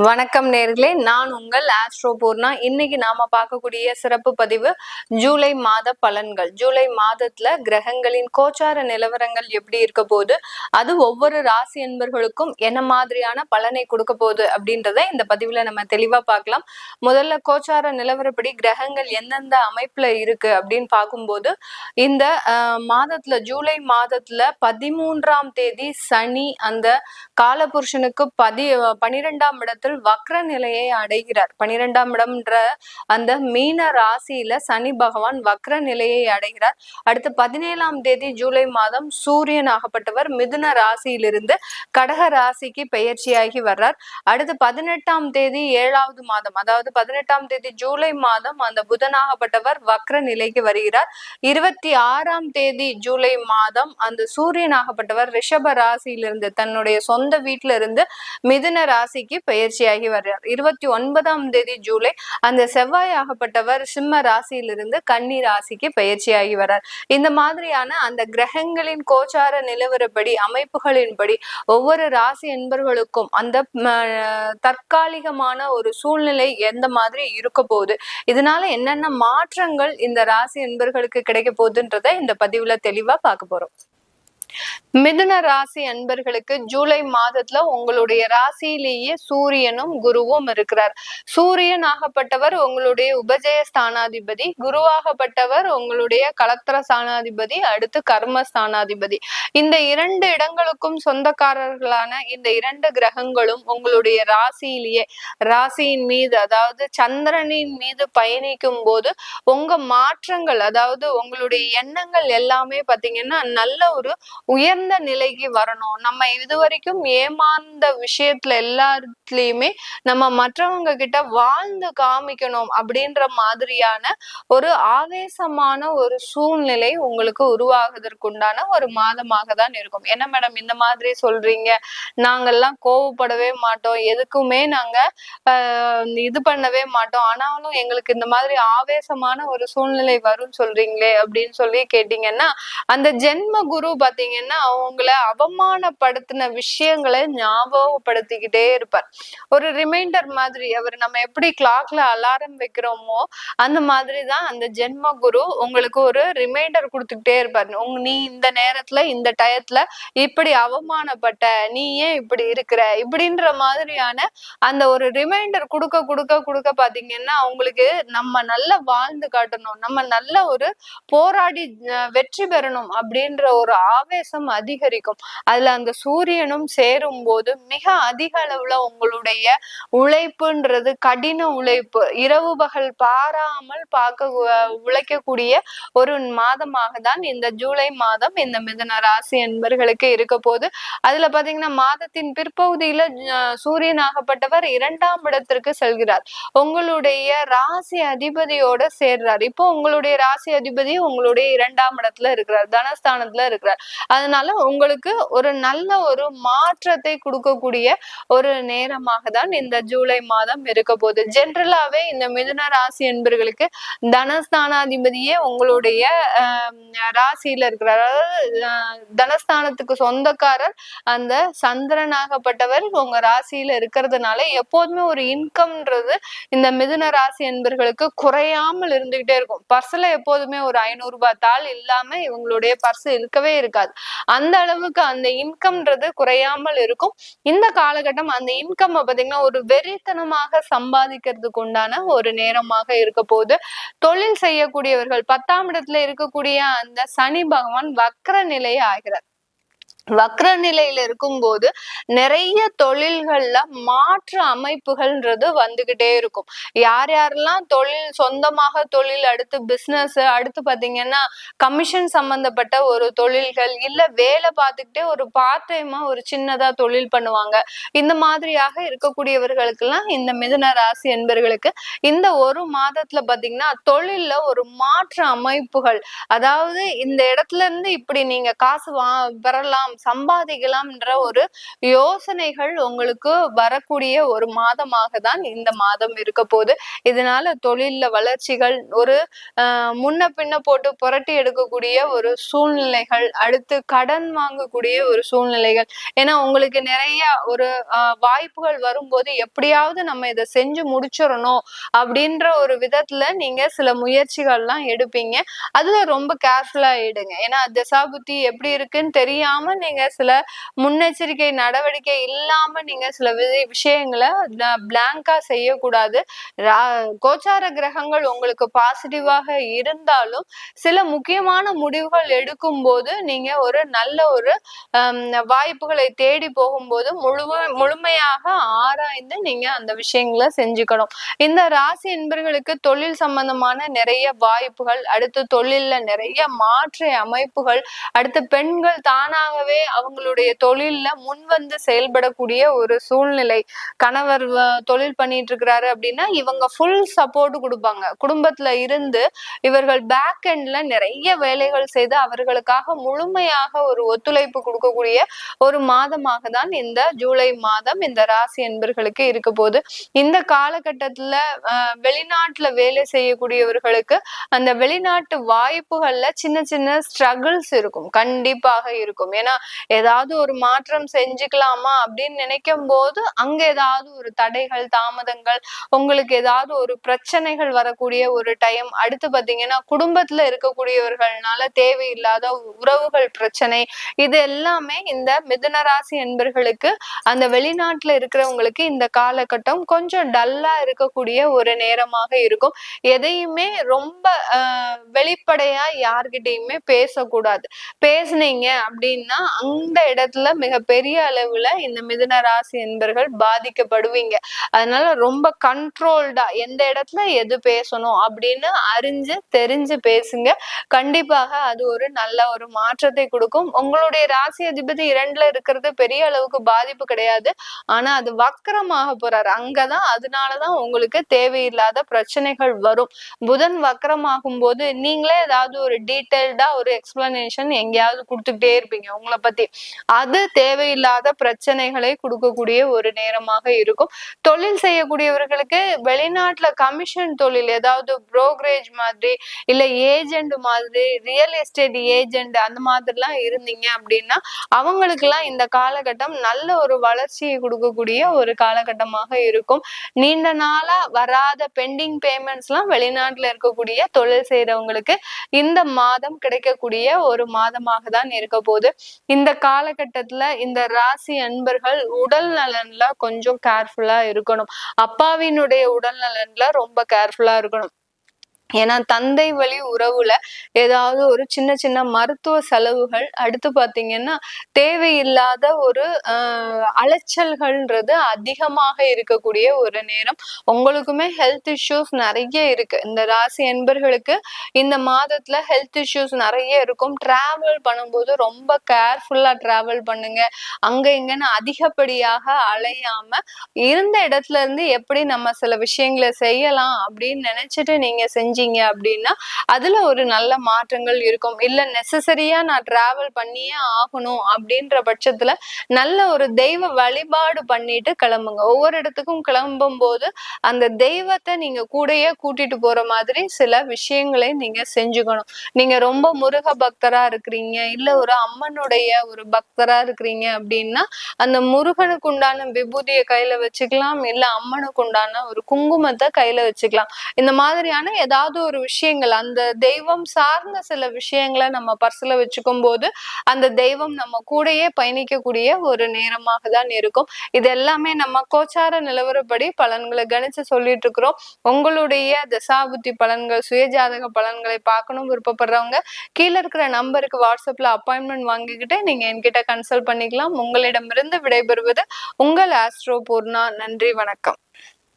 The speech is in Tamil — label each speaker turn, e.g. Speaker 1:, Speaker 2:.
Speaker 1: வணக்கம் நேர்களே, நான் உங்கள் ஆஸ்ட்ரோ பூர்ணா. இன்னைக்கு நாம பார்க்கக்கூடிய சிறப்பு பதிவு ஜூலை மாத பலன்கள். ஜூலை மாதத்துல கிரகங்களின் கோச்சார நிலவரங்கள் எப்படி இருக்க போகுது, அது ஒவ்வொரு ராசி என்பர்களுக்கும் என்ன மாதிரியான பலனை கொடுக்க போகுது அப்படின்றத இந்த பதிவுல நம்ம தெளிவா பார்க்கலாம். முதல்ல கோச்சார நிலவரப்படி கிரகங்கள் எந்தெந்த அமைப்புல இருக்கு அப்படின்னு பார்க்கும்போது, இந்த மாதத்துல ஜூலை மாதத்துல 13ஆம் தேதி சனி அந்த காலபுருஷனுக்கு 12ஆம் இடத்துல வக்ர நிலையை அடைகிறார். 12ஆம் இடம்ன்ற அந்த மீன ராசியில சனி பகவான் வக்ர நிலையை அடைகிறார். அடுத்து 17ஆம் தேதி ஜூலை மாதம் சூரியன் ஆகப்பட்டவர் மிதுன ராசியிலிருந்து கடக ராசிக்கு பெயர்ச்சியாகி வர்றார். அடுத்து 18ஆம் தேதி 7வது மாதம், அதாவது 18ஆம் தேதி ஜூலை மாதம் அந்த புதனாகப்பட்டவர் வக்ர நிலைக்கு வருகிறார். 26ஆம் தேதி ஜூலை மாதம் அந்த சூரியன் ஆகப்பட்டவர் ரிஷப ராசியிலிருந்து தன்னுடைய சொந்த வீட்டில இருந்து மிதுன ராசிக்கு பெயர்ச்சியாகி வர்றார். 29ஆம் தேதி ஜூலை அந்த செவ்வாய் ஆகப்பட்டவர் சிம்ம ராசியிலிருந்து கன்னி ராசிக்கு பெயர்ச்சியாகி வர்றார். இந்த மாதிரியான அந்த கிரகங்களின் கோச்சார நிலவரப்படி அமைப்புகளின்படி ஒவ்வொரு ராசி என்பர்களுக்கும் அந்த தற்காலிகமான ஒரு சூழ்நிலை எந்த மாதிரி இருக்க போகுது, இதனால என்னென்ன மாற்றங்கள் இந்த ராசி என்பர்களுக்கு கிடைக்க போகுதுன்றத இந்த பதிவுல தெளிவா பார்க்க போறோம். மிதுன ராசி அன்பர்களுக்கு ஜூலை மாதத்துல உங்களுடைய ராசியிலேயே சூரியனும் குருவும் இருக்கிறார். சூரியன் ஆகப்பட்டவர் உங்களுடைய உபஜய ஸ்தானாதிபதி, குருவாகப்பட்டவர் உங்களுடைய கலத்திர ஸ்தானாதிபதி, அடுத்து கர்ம ஸ்தானாதிபதி. இந்த இரண்டு இடங்களுக்கும் சொந்தக்காரர்களான இந்த இரண்டு கிரகங்களும் உங்களுடைய ராசியின் மீது, அதாவது சந்திரனின் மீது பயணிக்கும் போது உங்க மாற்றங்கள், அதாவது உங்களுடைய எண்ணங்கள் எல்லாமே பாத்தீங்கன்னா நல்ல ஒரு உயர்ந்த நிலைக்கு வரணும். நம்ம இதுவரைக்கும் ஏமாந்த விஷயத்துல எல்லாத்துலயுமே நம்ம மற்றவங்க கிட்ட வாழ்ந்து காமிக்கணும் அப்படின்ற மாதிரியான ஒரு ஆவேசமான ஒரு சூழ்நிலை உங்களுக்கு உருவாகுவதற்குண்டான ஒரு மாதமாக தான் இருக்கும். என்ன மேடம் இந்த மாதிரி சொல்றீங்க, நாங்கெல்லாம் கோவப்படவே மாட்டோம், எதுக்குமே நாங்க இது பண்ணவே மாட்டோம், ஆனாலும் எங்களுக்கு இந்த மாதிரி ஆவேசமான ஒரு சூழ்நிலை வரும்னு சொல்றீங்களே அப்படின்னு சொல்லி கேட்டீங்கன்னா, அந்த ஜென்ம குரு பாத்தீங்கன்னா அவங்கள அவமானப்படுத்தின விஷயங்களை ஞாபகப்படுத்திக்கிட்டே இருப்பார். ஒரு ரிமைண்டர் மாதிரி, அவர் நம்ம எப்படி கிளாக்ல அலாரம் வைக்கிறோமோ அந்த மாதிரிதான் அந்த ஜென்ம குரு உங்களுக்கு ஒரு ரிமைண்டர் கொடுத்துக்கிட்டே இருப்பார். நீ இந்த நேரத்துல இந்த டயத்துல இப்படி அவமானப்பட்ட, நீ ஏன் இப்படி இருக்கிற, இப்படின்ற மாதிரியான அந்த ஒரு ரிமைண்டர் கொடுக்க கொடுக்க கொடுக்க பாத்தீங்கன்னா அவங்களுக்கு நம்ம நல்லா வாழ்ந்து காட்டணும், நம்ம நல்ல ஒரு போராடி வெற்றி பெறணும் அப்படின்ற ஒரு ஆவேசம் அதிகரிக்கும். அதுல அந்த சூரியனும் சேரும் போது மிக அதிக அளவுல உங்களுடைய உழைப்புன்றது, கடின உழைப்பு, இரவு பகல் பாராமல் உழைக்கக்கூடிய ஒரு மாதமாக தான் இந்த ஜூலை மாதம் இந்த மிதுன ராசி என்பர்களுக்கு இருக்க போது. அதுல பாத்தீங்கன்னா மாதத்தின் பிற்பகுதியில சூரியன் ஆகப்பட்டவர் 2ஆம் இடத்திற்கு செல்கிறார். உங்களுடைய ராசி அதிபதியோட சேர்றார். இப்போ உங்களுடைய ராசி அதிபதி உங்களுடைய 2ஆம் இடத்துல இருக்கிறார், தனஸ்தானத்துல இருக்கிறார். அதனால உங்களுக்கு ஒரு நல்ல ஒரு மாற்றத்தை கொடுக்கக்கூடிய ஒரு நேரமாக தான் இந்த ஜூலை மாதம் இருக்க போகுது. ஜென்ரலாவே இந்த மிதுன ராசி என்பர்களுக்கு தனஸ்தானாதிபதியே உங்களுடைய ராசியில இருக்கிறார். அதாவது தனஸ்தானத்துக்கு சொந்தக்காரர் அந்த சந்திரனாகப்பட்டவர் உங்க ராசியில இருக்கிறதுனால எப்போதுமே ஒரு இன்கம்ன்றது இந்த மிதுன ராசி என்பர்களுக்கு குறையாமல் இருந்துகிட்டே இருக்கும். பர்ஸ்ல எப்போதுமே ஒரு 500 ரூபாய் தாள் இல்லாம இவங்களுடைய பர்ஸ் இருக்கவே இருக்காது. அந்த அளவுக்கு அந்த இன்கம்ன்றது குறையாமல் இருக்கும். இந்த காலகட்டம் அந்த இன்கம் பாத்தீங்கன்னா ஒரு வெறித்தனமாக சம்பாதிக்கிறதுக்கு உண்டான ஒரு நேரமாக இருக்க போது. தொழில் செய்யக்கூடியவர்கள் 10ஆம் இடத்துல இருக்கக்கூடிய அந்த சனி பகவான் வக்ர நிலையை ஆகிறார். வக்ர நிலையில இருக்கும்போது நிறைய தொழில்கள்ல மாற்று அமைப்புகள்ன்றது வந்துகிட்டே இருக்கும். யார் யாரெல்லாம் தொழில் சொந்தமாக தொழில், அடுத்து பிசினஸ், அடுத்து பாத்தீங்கன்னா கமிஷன் சம்பந்தப்பட்ட ஒரு தொழில்கள், இல்ல வேலை பார்த்துக்கிட்டே ஒரு பார்ட் டைமா ஒரு சின்னதா தொழில் பண்ணுவாங்க, இந்த மாதிரியாக இருக்கக்கூடியவர்களுக்கெல்லாம் இந்த மிதுன ராசி என்பர்களுக்கு இந்த ஒரு மாதத்துல பாத்தீங்கன்னா தொழில்ல ஒரு மாற்று அமைப்புகள், அதாவது இந்த இடத்துல இருந்து இப்படி நீங்க காசு பெறலாம், சம்பாதிக்கலாம்ன்ற ஒரு யோசனைகள் உங்களுக்கு வரக்கூடிய ஒரு மாதமாக தான் இந்த மாதம் இருக்க போகுது. இதனால தொழில்ல வளர்ச்சிகள், ஒரு முன்ன பின்ன போட்டு புரட்டி எடுக்கக்கூடிய ஒரு சூழ்நிலைகள், அடுத்து கடன் வாங்கக்கூடிய ஒரு சூழ்நிலைகள். ஏன்னா உங்களுக்கு நிறைய ஒரு வாய்ப்புகள் வரும்போது எப்படியாவது நம்ம இதை செஞ்சு முடிச்சிடணும் அப்படின்ற ஒரு விதத்துல நீங்க சில முயற்சிகள்லாம் எடுப்பீங்க. அதுல ரொம்ப கேர்ஃபுல்லா எடுங்க. ஏன்னா தசாபுத்தி எப்படி இருக்குன்னு தெரியாம நீங்க சில முன்னெச்சரிக்கை நடவடிக்கை இல்லாம நீங்க சில விஷயங்களை பிளாங்கா செய்யக்கூடாது. கோச்சார கிரகங்கள் உங்களுக்கு பாசிட்டிவாக இருந்தாலும் சில முக்கியமான முடிவுகள் எடுக்கும் போது நீங்க ஒரு நல்ல ஒரு வாய்ப்புகளை தேடி போகும்போது முழுமையாக ஆராய்ந்து நீங்க அந்த விஷயங்களை செஞ்சுக்கணும். இந்த ராசி என்பர்களுக்கு தொழில் சம்பந்தமான நிறைய வாய்ப்புகள், அடுத்து தொழில்ல நிறைய மாற்று அமைப்புகள், அடுத்து பெண்கள் தானாகவே அவங்களுடைய தொழில்ல முன்வந்து செயல்படக்கூடிய ஒரு சூழ்நிலை. கணவர் தொழில் பண்ணிட்டு இருக்கிறாரு அப்படின்னா இவங்க ஃபுல் சப்போர்ட் கொடுப்பாங்க. குடும்பத்துல இருந்து இவர்கள் பேக் எண்ட்ல நிறைய வேலைகள் செய்து அவர்களுக்காக முழுமையாக ஒரு ஒத்துழைப்பு கொடுக்கக்கூடிய ஒரு மாதமாக தான் இந்த ஜூலை மாதம் இந்த ராசி என்பர்களுக்கு இருக்க போகுது. இந்த காலகட்டத்துல வெளிநாட்டுல வேலை செய்யக்கூடியவர்களுக்கு அந்த வெளிநாட்டு வாய்ப்புகள்ல சின்ன சின்ன ஸ்ட்ரகிள்ஸ் இருக்கும், கண்டிப்பாக இருக்கும். ஏன்னா ஏதாவது ஒரு மாற்றம் செஞ்சுக்கலாமா அப்படின்னு நினைக்கும் போது அங்க ஏதாவது ஒரு தடைகள், தாமதங்கள், உங்களுக்கு ஏதாவது ஒரு பிரச்சனைகள் வரக்கூடிய ஒரு டைம். அடுத்து பாத்தீங்கன்னா குடும்பத்துல இருக்கக்கூடியவர்கள்னால தேவையில்லாத உறவுகள் பிரச்சனை, இது எல்லாமே இந்த மிதுன ராசி என்பர்களுக்கு அந்த வெளிநாட்டுல இருக்கிறவங்களுக்கு இந்த காலகட்டம் கொஞ்சம் டல்லா இருக்கக்கூடிய ஒரு நேரமாக இருக்கும். எதையுமே ரொம்ப வெளிப்படையா யார்கிட்டயுமே பேசக்கூடாது. பேசுனீங்க அப்படின்னா அந்த இடத்துல மிகப்பெரிய அளவுல இந்த மிதுன ராசி என்பர்கள் பாதிக்கப்படுவீங்க. அதனால ரொம்ப கண்ட்ரோல்டா எந்த இடத்துல எது பேசணும் அப்படின்னு அறிஞ்சு தெரிஞ்சு பேசுங்க. கண்டிப்பாக அது ஒரு நல்ல ஒரு மாற்றத்தை கொடுக்கும். உங்களுடைய ராசி அதிபதி 2ல இருக்கிறது பெரிய அளவுக்கு பாதிப்பு கிடையாது. ஆனா அது வக்கரமாக போறாரு அங்கதான். அதனாலதான் உங்களுக்கு தேவையில்லாத பிரச்சனைகள் வரும். புதன் வக்கரமாகும் போது நீங்களே ஏதாவது ஒரு டீட்டெயில்டா ஒரு எக்ஸ்பிளனேஷன் எங்கேயாவது கொடுத்துக்கிட்டே இருப்பீங்க உங்களை பத்தி. அது தேவையில்லாத பிரச்சனைகளை கொடுக்கக்கூடிய ஒரு நேரமாக இருக்கும். தொழில் செய்யக்கூடியவர்களுக்கு வெளிநாட்டுல கமிஷன் தொழில், ஏதாவது புரோக்கரேஜ் மாதிரி இல்ல ஏஜென்ட் மாதிரி, ரியல் எஸ்டேட் ஏஜென்ட் அந்த மாதிரிலாம் இருந்தீங்க அப்படின்னா அவங்களுக்கு எல்லாம் இந்த காலகட்டம் நல்ல ஒரு வளர்ச்சியை கொடுக்கக்கூடிய ஒரு காலகட்டமாக இருக்கும். நீண்ட நாளா வராத பெண்டிங் பேமெண்ட்ஸ் எல்லாம் வெளிநாட்டுல இருக்கக்கூடிய தொழில் செய்யறவங்களுக்கு இந்த மாதம் கிடைக்கக்கூடிய ஒரு மாதமாக தான் இருக்க போகுது. இந்த காலகட்டத்துல இந்த ராசி அன்பர்கள் உடல் நலன்ல கொஞ்சம் கேர்ஃபுல்லா இருக்கணும். அப்பாவினுடைய உடல் நலன்ல ரொம்ப கேர்ஃபுல்லா இருக்கணும். ஏன்னா தந்தை வழி உறவுல ஏதாவது ஒரு சின்ன சின்ன மருத்துவ செலவுகள், அடுத்து பாத்தீங்கன்னா தேவையில்லாத ஒரு அலைச்சல்கள்ன்றது அதிகமாக இருக்கக்கூடிய ஒரு நேரம். உங்களுக்குமே ஹெல்த் இஷ்யூஸ் நிறைய இருக்கு. இந்த ராசி என்பர்களுக்கு இந்த மாதத்துல ஹெல்த் இஷ்யூஸ் நிறைய இருக்கும். டிராவல் பண்ணும்போது ரொம்ப கேர்ஃபுல்லா டிராவல் பண்ணுங்க. அங்க இங்கன்னு அதிகப்படியாக அலையாம இருந்த இடத்துல இருந்து எப்படி நம்ம சில விஷயங்களை செய்யலாம் அப்படின்னு நினைச்சிட்டு நீங்க செஞ்சீங்க அப்படின்னா அதுல ஒரு நல்ல மாற்றங்கள் இருக்கும். இல்ல நெசசரியா நான் டிராவல் பண்ணியே ஆகணும் அப்படின்ற பட்சத்துல நல்ல ஒரு தெய்வ வழிபாடு பண்ணிட்டு கிளம்புங்க. ஒவ்வொரு இடத்துக்கும் கிளம்பும் போது அந்த தெய்வத்தை நீங்க கூடயே கூட்டிட்டு போற மாதிரி சில விஷயங்களை நீங்க செஞ்சுக்கணும். நீங்க ரொம்ப முருக பக்தரா இருக்கிறீங்க, இல்ல ஒரு அம்மனுடைய ஒரு பக்தரா இருக்கிறீங்க அப்படின்னா அந்த முருகனுக்கு உண்டான விபூதியை கையில வச்சுக்கலாம், இல்ல அம்மனுக்கு உண்டான ஒரு குங்குமத்தை கையில வச்சுக்கலாம். இந்த மாதிரியான ஏதாவது ஒரு விஷயங்கள், அந்த தெய்வம் சார்ந்த சில விஷயங்களை நம்ம பர்ஸ்ல வச்சுக்கும் போது அந்த தெய்வம் நம்ம கூடயே பயணிக்கக்கூடிய ஒரு நேரமாக தான் இருக்கும். இது எல்லாமே நம்ம கோச்சார நிலவரப்படி பலன்களை கணிச்சு சொல்லிட்டு இருக்கிறோம். உங்களுடைய தசாபுத்தி பலன்கள், சுயஜாதக பலன்களை பார்க்கணும் விருப்பப்படுறவங்க கீழே இருக்கிற நம்பருக்கு வாட்ஸ்அப்ல அப்பாயின்மெண்ட் வாங்கிக்கிட்டு நீங்க என்கிட்ட கன்சல்ட் பண்ணிக்கலாம். உங்களிடமிருந்து விடைபெறுவது உங்கள் ஆஸ்ட்ரோ பூர்ணா. நன்றி, வணக்கம்.